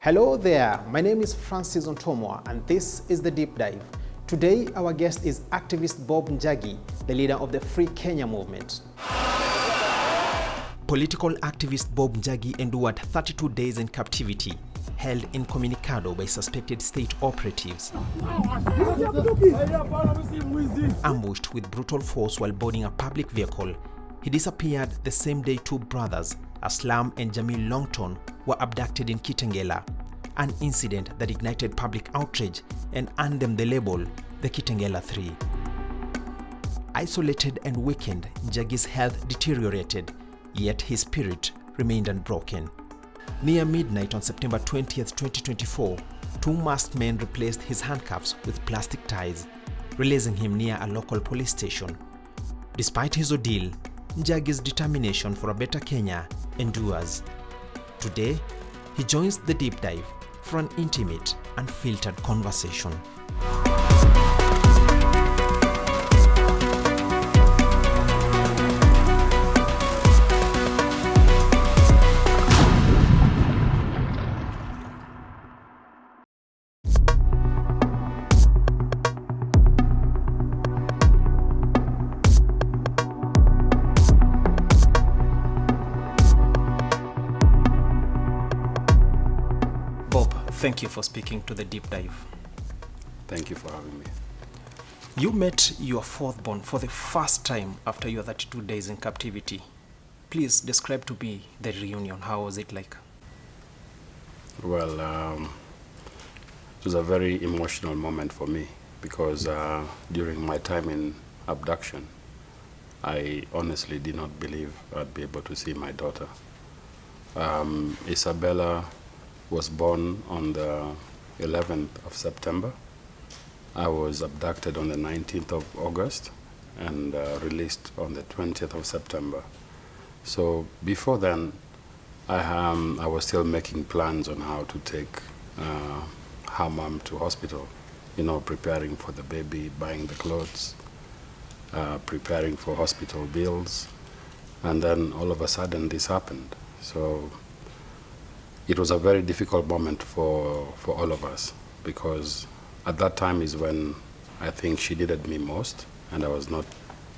Hello there, my name is Francis Ontomwa and this is The Deep Dive. Today our guest is activist Bob Njagi, the leader of the Free Kenya movement. Political activist Bob Njagi endured 32 days in captivity, held incommunicado by suspected state operatives. Ambushed with brutal force while boarding a public vehicle, he disappeared the same day two brothers, Aslam and Jamil Longton, were abducted in Kitengela, an incident that ignited public outrage and earned them the label the Kitengela Three. Isolated and weakened, Njagi's health deteriorated, yet his spirit remained unbroken. Near midnight on September 20th, 2024, two masked men replaced his handcuffs with plastic ties, releasing him near a local police station. Despite his ordeal, Njagi's determination for a better Kenya endures. Today, he joins The Deep Dive for an intimate, unfiltered conversation. Thank you for speaking to The Deep Dive. Thank you for having me. You met your fourth born for the first time after your 32 days in captivity. Please describe to me the reunion. How was it like? Well, it was a very emotional moment for me because during my time in abduction, I honestly did not believe I'd be able to see my daughter. Isabella was born on the 11th of September. I was abducted on the 19th of August and released on the 20th of September. So before then, I was still making plans on how to take her mom to hospital, preparing for the baby, buying the clothes, preparing for hospital bills, and then all of a sudden this happened. So it was a very difficult moment for all of us because at that time is when I think she needed me most and I was not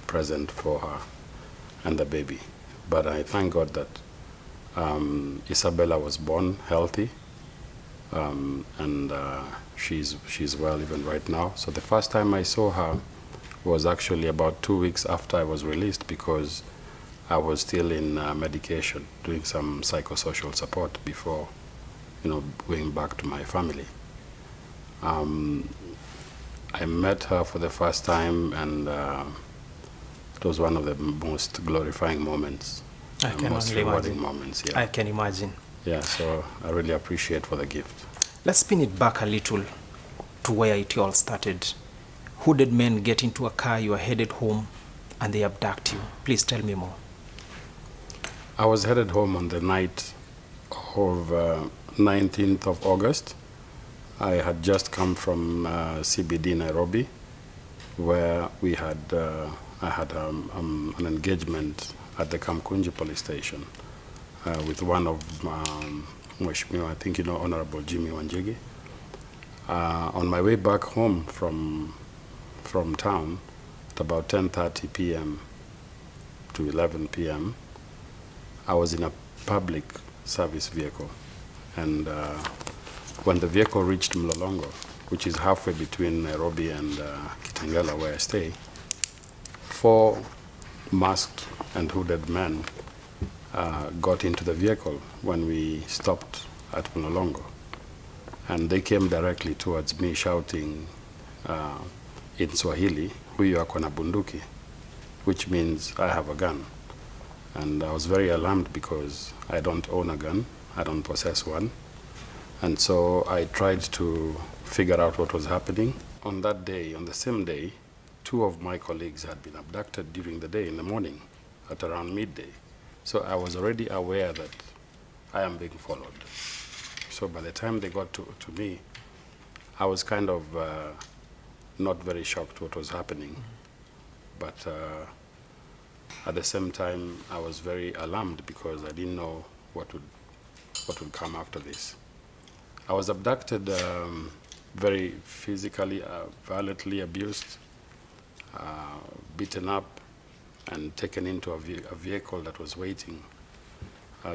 present for her and the baby. But I thank God that Isabella was born healthy and she's well even right now. So the first time I saw her was actually about 2 weeks after I was released because I was still in medication, doing some psychosocial support before, going back to my family. I met her for the first time, and it was one of the most glorifying moments, most rewarding moments. Yeah. I can imagine. Yeah, so I really appreciate for the gift. Let's spin it back a little to where it all started. Hooded men get into a car, you are headed home, and they abduct you. Please tell me more. I was headed home on the night of 19th of August. I had just come from CBD Nairobi, where I had an engagement at the Kamkunji police station with one of Mheshimiwa, I think Honorable Jimmy Wanjigi. On my way back home from town at about 10:30 p.m. to 11 p.m., I was in a public service vehicle, and when the vehicle reached Mlolongo, which is halfway between Nairobi and Kitengela, where I stay, 4 masked and hooded men got into the vehicle when we stopped at Mlolongo, and they came directly towards me shouting in Swahili, "Huyu ako na bunduki," which means I have a gun. And I was very alarmed because I don't own a gun, I don't possess one. And so I tried to figure out what was happening. On that day, on the same day, 2 of my colleagues had been abducted during the day in the morning at around midday. So I was already aware that I am being followed. So by the time they got to me, I was kind of not very shocked what was happening. But at the same time, I was very alarmed because I didn't know what would come after this. I was abducted, very physically, violently abused, beaten up, and taken into a vehicle that was waiting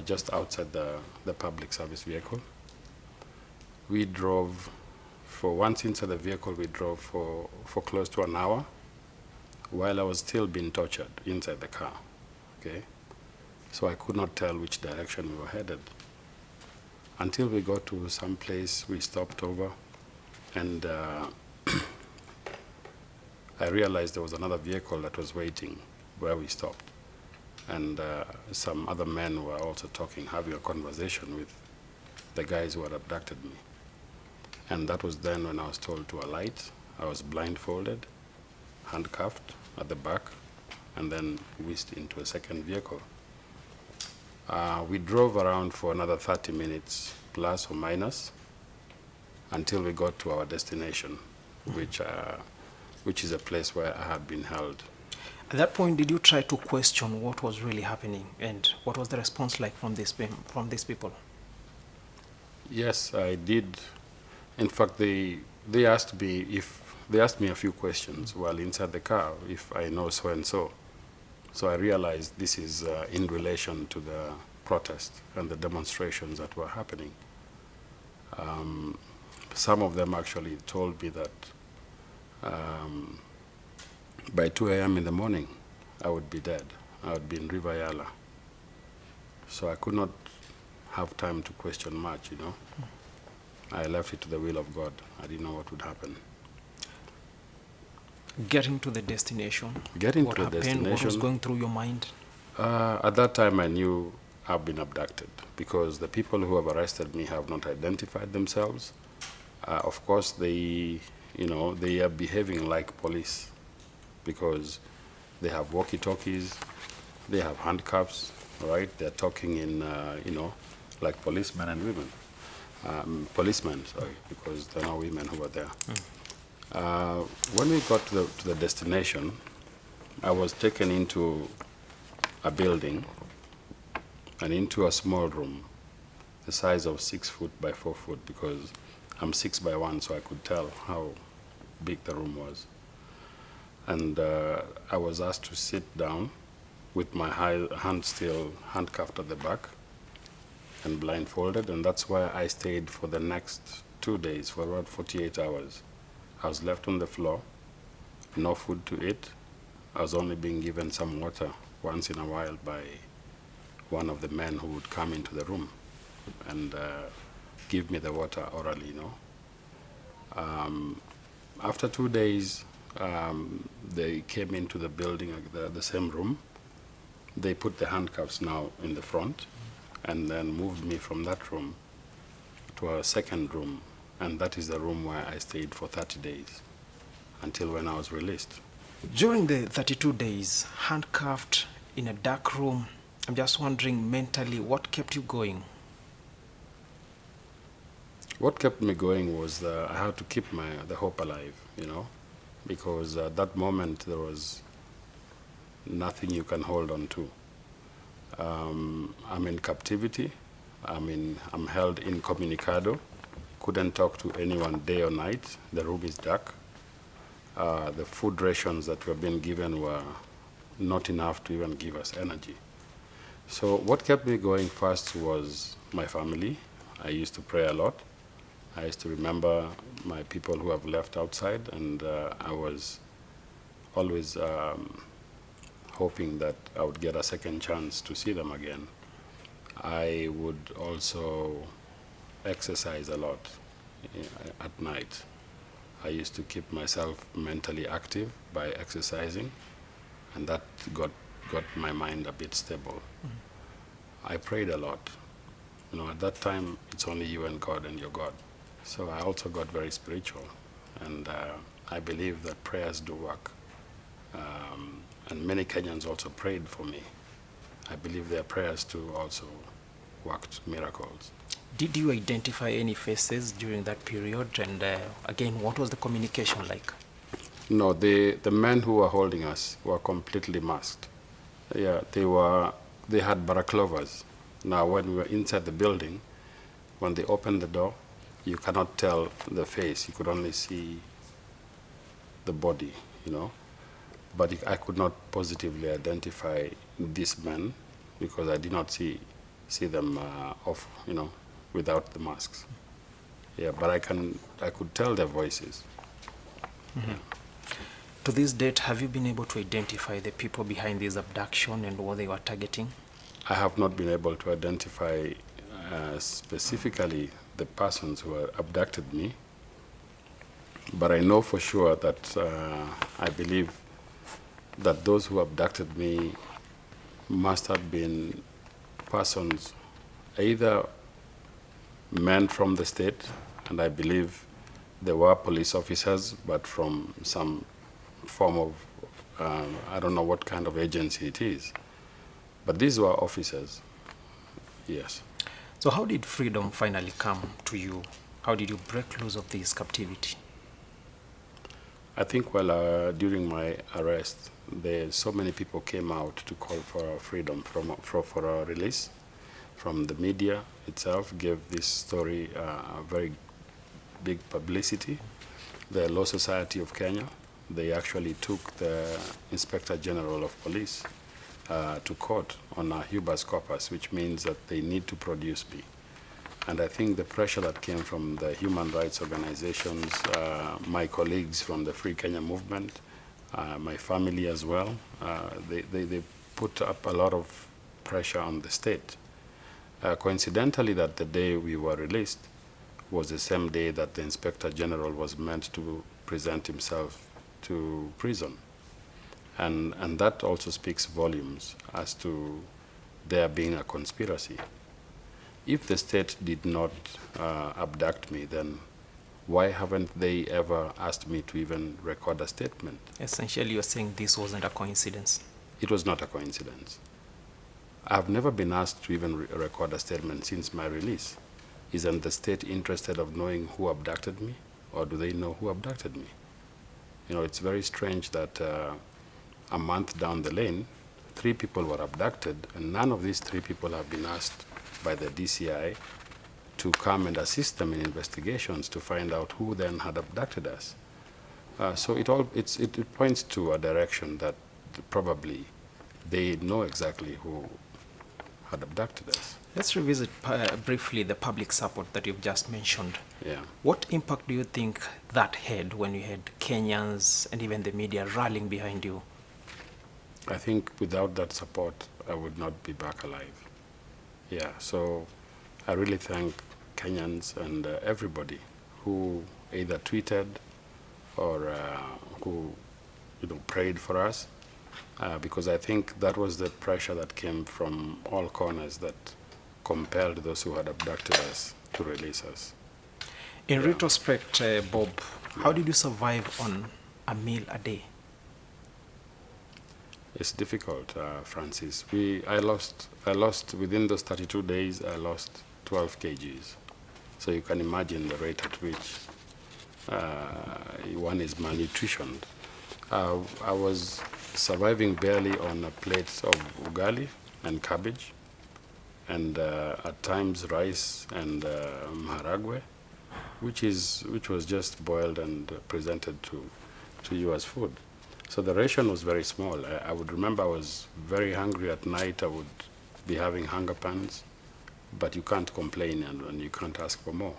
just outside the public service vehicle. We drove, once inside the vehicle, we drove for close to an hour while I was still being tortured inside the car, okay? So I could not tell which direction we were headed. Until we got to some place, we stopped over, and I realized there was another vehicle that was waiting where we stopped. And some other men were also talking, having a conversation with the guys who had abducted me. And that was then when I was told to alight. I was blindfolded, handcuffed at the back, and then whisked into a second vehicle. We drove around for another 30 minutes, plus or minus, until we got to our destination, which is a place where I had been held. At that point, did you try to question what was really happening, and what was the response like from these people? Yes, I did. In fact, they asked me a few questions while inside the car, if I know so and so. So I realized this is in relation to the protest and the demonstrations that were happening. Some of them actually told me that by 2 a.m. in the morning, I would be dead. I would be in River Yala. So I could not have time to question much, you know. I left it to the will of God. I didn't know what would happen. Getting to the destination. What was going through your mind? At that time, I knew I've been abducted because the people who have arrested me have not identified themselves. Of course, they are behaving like police because they have walkie-talkies, they have handcuffs, right? They're talking in, like policemen and women. Policemen, sorry, because there are no women who were there. When we got to the destination, I was taken into a building and into a small room, the size of 6 foot by 4 foot, because I'm 6 by 1, so I could tell how big the room was. And I was asked to sit down with my hand still handcuffed at the back and blindfolded, and that's where I stayed for the next 2 days, for about 48 hours. I was left on the floor, no food to eat. I was only being given some water once in a while by one of the men who would come into the room and give me the water orally, you know. After 2 days, they came into the building, the same room. They put the handcuffs now in the front and then moved me from that room to a second room. And that is the room where I stayed for 30 days until when I was released. During the 32 days, handcuffed in a dark room, I'm just wondering mentally, what kept you going? What kept me going was I had to keep the hope alive, you know, because at that moment there was nothing you can hold on to. I'm in captivity. I'm held incommunicado. Couldn't talk to anyone day or night. The room is dark. The food rations that were being given were not enough to even give us energy. So what kept me going first was my family. I used to pray a lot. I used to remember my people who have left outside, and I was always hoping that I would get a second chance to see them again. I would also exercise a lot at night. I used to keep myself mentally active by exercising, and that got my mind a bit stable. I prayed a lot. You know, at that time, it's only you and God and your God. So I also got very spiritual, and I believe that prayers do work. And many Kenyans also prayed for me. I believe their prayers too also worked miracles. Did you identify any faces during that period? And again, what was the communication like? No, the men who were holding us were completely masked. Yeah, they had balaclavas. Now, when we were inside the building, when they opened the door, you cannot tell the face. You could only see the body, you know. But I could not positively identify these men because I did not see them off, you know, without the masks. Yeah, but I could tell their voices. Mm-hmm. Yeah. To this date, have you been able to identify the people behind this abduction and what they were targeting? I have not been able to identify specifically the persons who abducted me, but I know for sure that I believe that those who abducted me must have been persons, either men from the state, and I believe they were police officers, but from some form of, I don't know what kind of agency it is. But these were officers, yes. So how did freedom finally come to you? How did you break loose of this captivity? I think during my arrest, so many people came out to call for freedom, for a release. From the media itself gave this story a very big publicity. The Law Society of Kenya, they actually took the Inspector General of Police to court on a habeas corpus, which means that they need to produce me. And I think the pressure that came from the human rights organizations, my colleagues from the Free Kenya movement, my family as well, they put up a lot of pressure on the state. Coincidentally, that the day we were released was the same day that the Inspector General was meant to present himself to prison. And that also speaks volumes as to there being a conspiracy. If the state did not abduct me, then why haven't they ever asked me to even record a statement? Essentially, you're saying this wasn't a coincidence. It was not a coincidence. I've never been asked to even record a statement since my release. Isn't the state interested of knowing who abducted me, or do they know who abducted me? You know, it's very strange that a month down the lane, 3 people were abducted, and none of these 3 people have been asked by the DCI to come and assist them in investigations to find out who then had abducted us. So it points to a direction that probably they know exactly who had abducted us. Let's revisit briefly the public support that you've just mentioned. Yeah. What impact do you think that had when you had Kenyans and even the media rallying behind you? I think without that support, I would not be back alive. Yeah, so I really thank Kenyans and everybody who either tweeted or who prayed for us, because I think that was the pressure that came from all corners that compelled those who had abducted us to release us. In retrospect, Bob, how did you survive on a meal a day? It's difficult, Francis. I lost within those 32 days, I lost 12 kgs. So you can imagine the rate at which one is malnutritioned. I was surviving barely on a plate of ugali and cabbage, and at times rice and maharagwe, which was just boiled and presented to you as food. So the ration was very small. I would remember I was very hungry at night. I would be having hunger pangs, but you can't complain and you can't ask for more.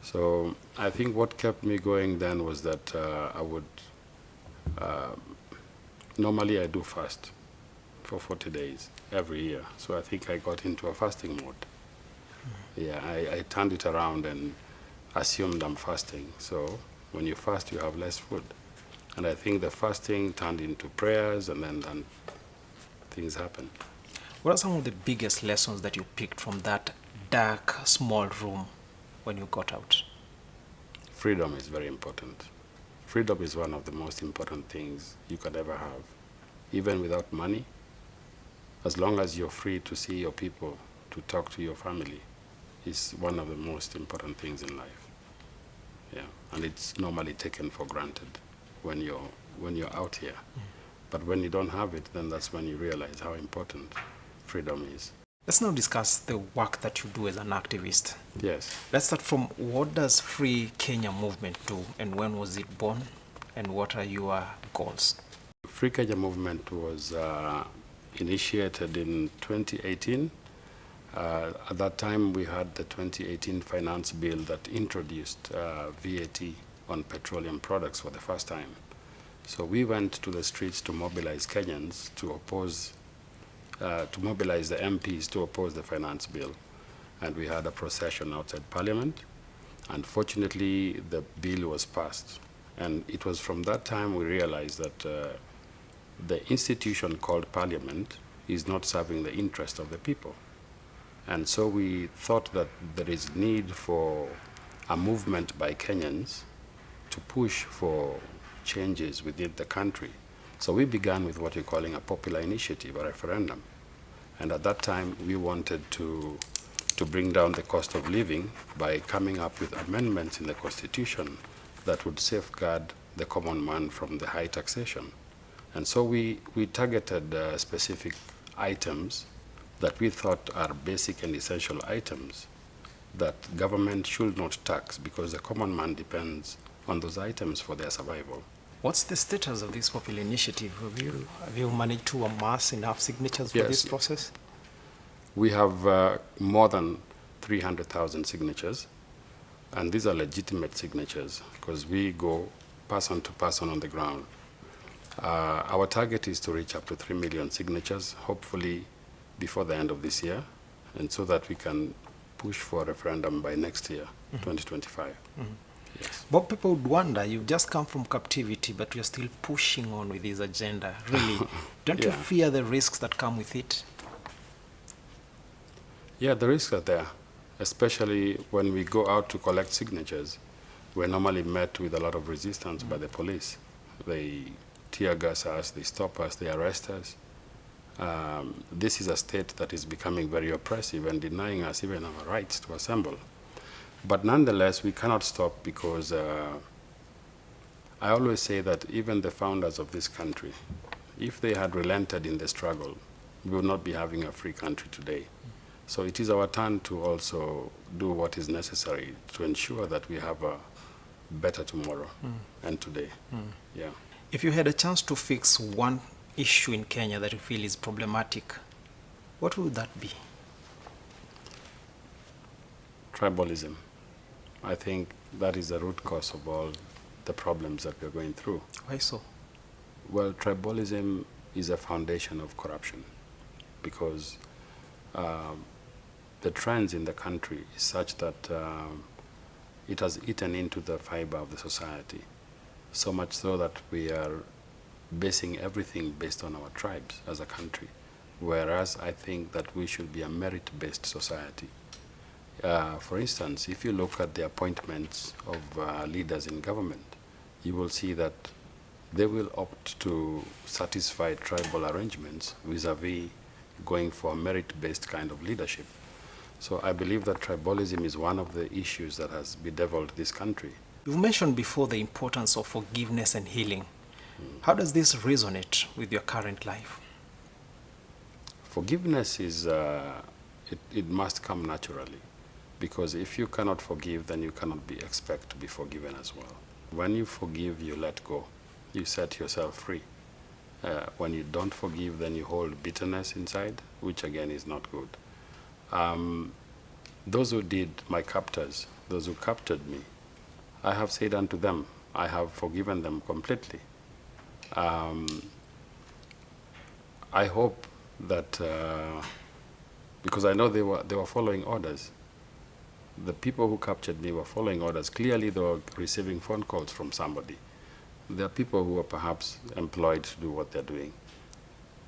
So I think what kept me going then was that I would, normally I do fast for 40 days every year. So I think I got into a fasting mode. Yeah, I turned it around and assumed I'm fasting. So when you fast, you have less food. And I think the fasting turned into prayers, and then things happened. What are some of the biggest lessons that you picked from that dark, small room when you got out? Freedom is very important. Freedom is one of the most important things you could ever have. Even without money, as long as you're free to see your people, to talk to your family, is one of the most important things in life. Yeah, and it's normally taken for granted when you're out here. But when you don't have it, then that's when you realize how important freedom is. Let's now discuss the work that you do as an activist. Yes. Let's start from, what does Free Kenya movement do, and when was it born, and what are your goals? Free Kenya movement was initiated in 2018. At that time, we had the 2018 finance bill that introduced VAT on petroleum products for the first time. So we went to the streets to mobilize Kenyans to oppose, to mobilize the MPs to oppose the finance bill. And we had a procession outside Parliament. Unfortunately, the bill was passed. And it was from that time we realized that the institution called Parliament is not serving the interest of the people. And so we thought that there is need for a movement by Kenyans to push for changes within the country. So we began with what we're calling a popular initiative, a referendum. And at that time, we wanted to bring down the cost of living by coming up with amendments in the Constitution that would safeguard the common man from the high taxation. And so we targeted specific items that we thought are basic and essential items that government should not tax, because the common man depends on those items for their survival. What's the status of this popular initiative? Have you managed to amass enough signatures for this process? We have more than 300,000 signatures, and these are legitimate signatures because we go person to person on the ground. Our target is to reach up to 3 million signatures, hopefully before the end of this year, and so that we can push for a referendum by next year, 2025. Yes. But people would wonder, you've just come from captivity, but you're still pushing on with this agenda. Really, don't you fear the risks that come with it? Yeah, the risks are there, especially when we go out to collect signatures. We're normally met with a lot of resistance by the police. They tear gas us, they stop us, they arrest us. This is a state that is becoming very oppressive and denying us even our rights to assemble. But nonetheless, we cannot stop, because I always say that even the founders of this country, if they had relented in the struggle, we would not be having a free country today. So it is our turn to also do what is necessary to ensure that we have a better tomorrow and today. Yeah. If you had a chance to fix one issue in Kenya that you feel is problematic, what would that be? Tribalism. I think that is the root cause of all the problems that we're going through. Why so? Well, tribalism is a foundation of corruption, because the trends in the country is such that it has eaten into the fiber of the society, so much so that we are basing everything based on our tribes as a country, whereas I think that we should be a merit-based society. For instance, if you look at the appointments of leaders in government, you will see that they will opt to satisfy tribal arrangements vis-a-vis going for a merit-based kind of leadership. So I believe that tribalism is one of the issues that has bedeviled this country. You've mentioned before the importance of forgiveness and healing. How does this resonate with your current life? Forgiveness is, it must come naturally, because if you cannot forgive, then you cannot be expect to be forgiven as well. When you forgive, you let go. You set yourself free. When you don't forgive, then you hold bitterness inside, which again is not good. Those who did, my captors, those who captured me, I have said unto them, I have forgiven them completely. I hope that, because I know they were following orders. The people who captured me were following orders. Clearly they were receiving phone calls from somebody. There are people who are perhaps employed to do what they're doing,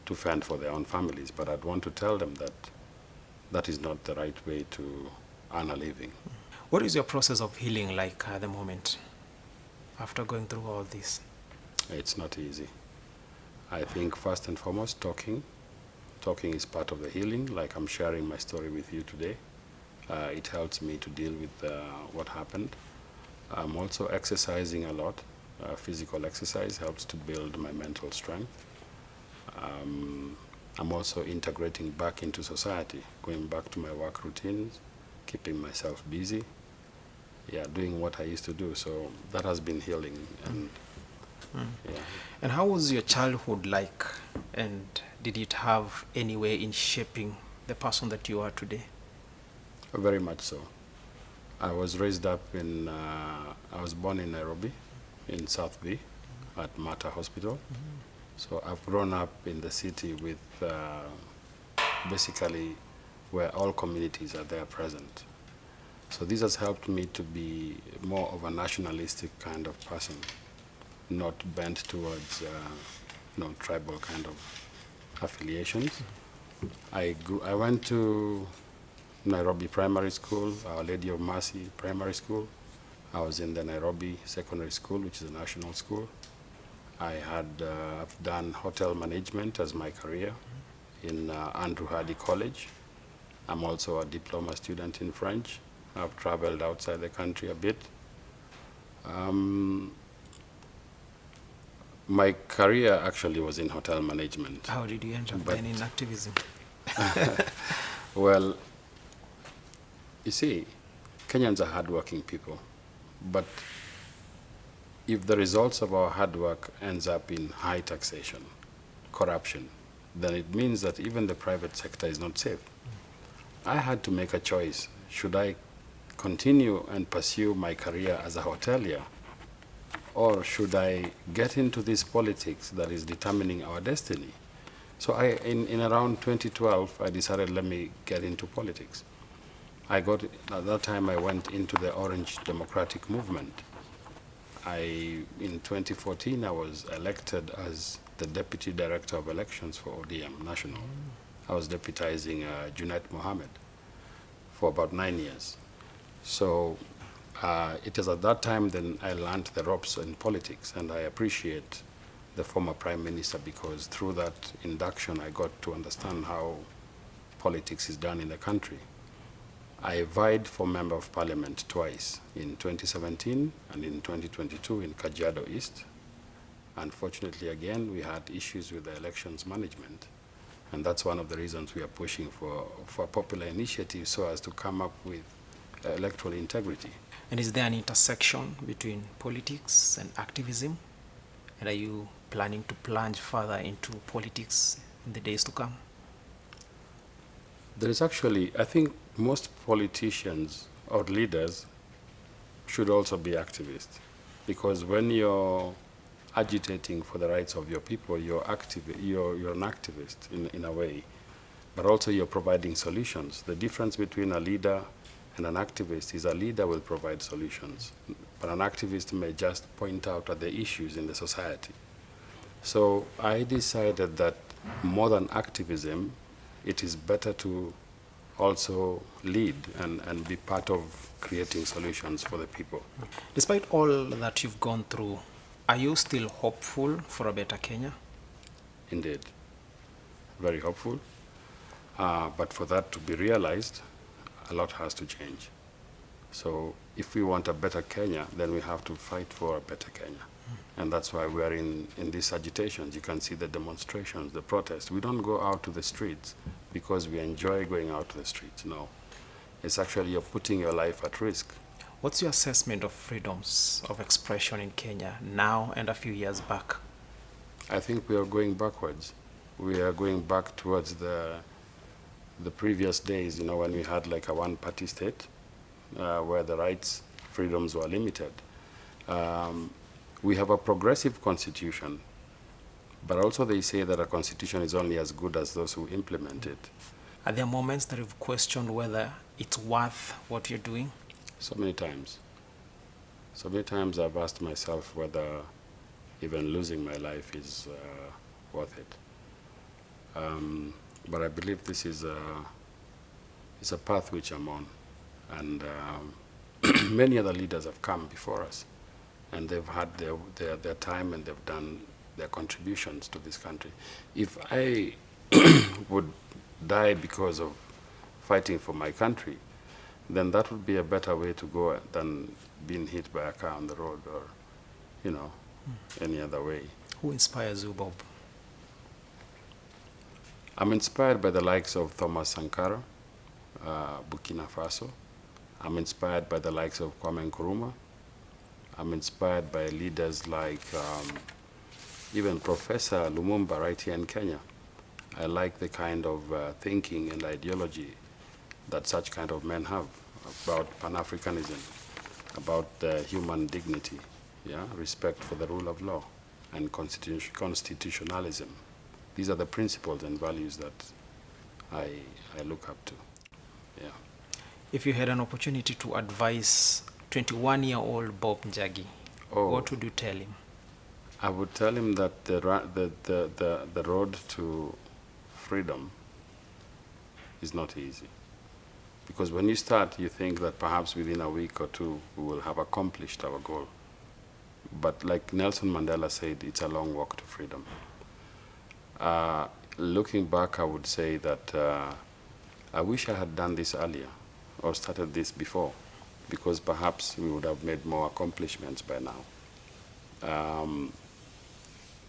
to fend for their own families, but I'd want to tell them that that is not the right way to earn a living. What is your process of healing like at the moment, after going through all this? It's not easy. I think first and foremost, talking. Talking is part of the healing, like I'm sharing my story with you today. It helps me to deal with what happened. I'm also exercising a lot. Physical exercise helps to build my mental strength. I'm also integrating back into society, going back to my work routines, keeping myself busy, doing what I used to do. So that has been healing. And yeah. And how was your childhood like? And did it have any way in shaping the person that you are today? Very much so. I was raised up in, I was born in Nairobi, in South B, at Mater Hospital. So I've grown up in the city with basically where all communities are there present. So this has helped me to be more of a nationalistic kind of person, not bent towards tribal kind of affiliations. I went to Nairobi Primary School, Our Lady of Mercy Primary School. I was in the Nairobi Secondary School, which is a national school. I had I've done hotel management as my career in Andrew Hardy College. I'm also a diploma student in French. I've traveled outside the country a bit. My career actually was in hotel management. How did you end up then in activism? Well, you see, Kenyans are hardworking people, but if the results of our hard work ends up in high taxation, corruption, then it means that even the private sector is not safe. I had to make a choice. Should I continue and pursue my career as a hotelier, or should I get into this politics that is determining our destiny? So in around 2012, I decided, let me get into politics. At that time, I went into the Orange Democratic Movement. In 2014, I was elected as the Deputy Director of Elections for ODM National. I was deputizing Junaid Mohammed for about 9 years. So it is at that time then I learned the ropes in politics, and I appreciate the former Prime Minister because through that induction I got to understand how politics is done in the country. I vied for Member of Parliament twice, in 2017 and in 2022 in Kajiado East. Unfortunately, again, we had issues with the elections management, and that's one of the reasons we are pushing for a popular initiative so as to come up with electoral integrity. And is there an intersection between politics and activism? And are you planning to plunge further into politics in the days to come? There is actually, I think most politicians or leaders should also be activists, because when you're agitating for the rights of your people, you're an activist in a way, but also you're providing solutions. The difference between a leader and an activist is a leader will provide solutions, but an activist may just point out at the issues in the society. So I decided that more than activism, it is better to also lead and be part of creating solutions for the people. Despite all that you've gone through, are you still hopeful for a better Kenya? Indeed, very hopeful. But for that to be realized, a lot has to change. So if we want a better Kenya, then we have to fight for a better Kenya. And that's why we are in these agitations. You can see the demonstrations, the protests. We don't go out to the streets because we enjoy going out to the streets. No. It's actually you're putting your life at risk. What's your assessment of freedoms of expression in Kenya now and a few years back? I think we are going backwards. We are going back towards the previous days, when we had like a one-party state where the rights, freedoms were limited. We have a progressive constitution, but also they say that a constitution is only as good as those who implement it. Are there moments that you've questioned whether it's worth what you're doing? So many times. So many times I've asked myself whether even losing my life is worth it. But I believe this is a path which I'm on. And many other leaders have come before us, and they've had their time and they've done their contributions to this country. If I would die because of fighting for my country, then that would be a better way to go than being hit by a car on the road or, any other way. Who inspires you, Bob? I'm inspired by the likes of Thomas Sankara, Burkina Faso. I'm inspired by the likes of Kwame Nkrumah. I'm inspired by leaders like even Professor Lumumba right here in Kenya. I like the kind of thinking and ideology that such kind of men have about Pan-Africanism, about human dignity, respect for the rule of law, and constitutionalism. These are the principles and values that I look up to. Yeah. If you had an opportunity to advise 21-year-old Bob Njagi, what would you tell him? I would tell him that the road to freedom is not easy. Because when you start, you think that perhaps within a week or two, we will have accomplished our goal. But like Nelson Mandela said, it's a long walk to freedom. Looking back, I would say that I wish I had done this earlier or started this before, because perhaps we would have made more accomplishments by now.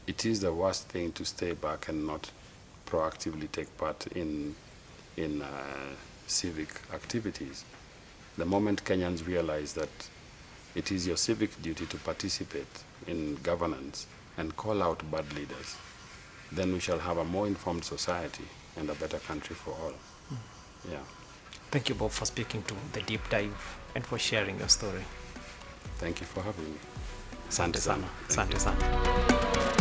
It is the worst thing to stay back and not proactively take part in civic activities. The moment Kenyans realize that it is your civic duty to participate in governance and call out bad leaders, then we shall have a more informed society and a better country for all. Yeah. Thank you, Bob, for speaking to The Deep Dive and for sharing your story. Thank you for having me. Asante sana. Asante sana.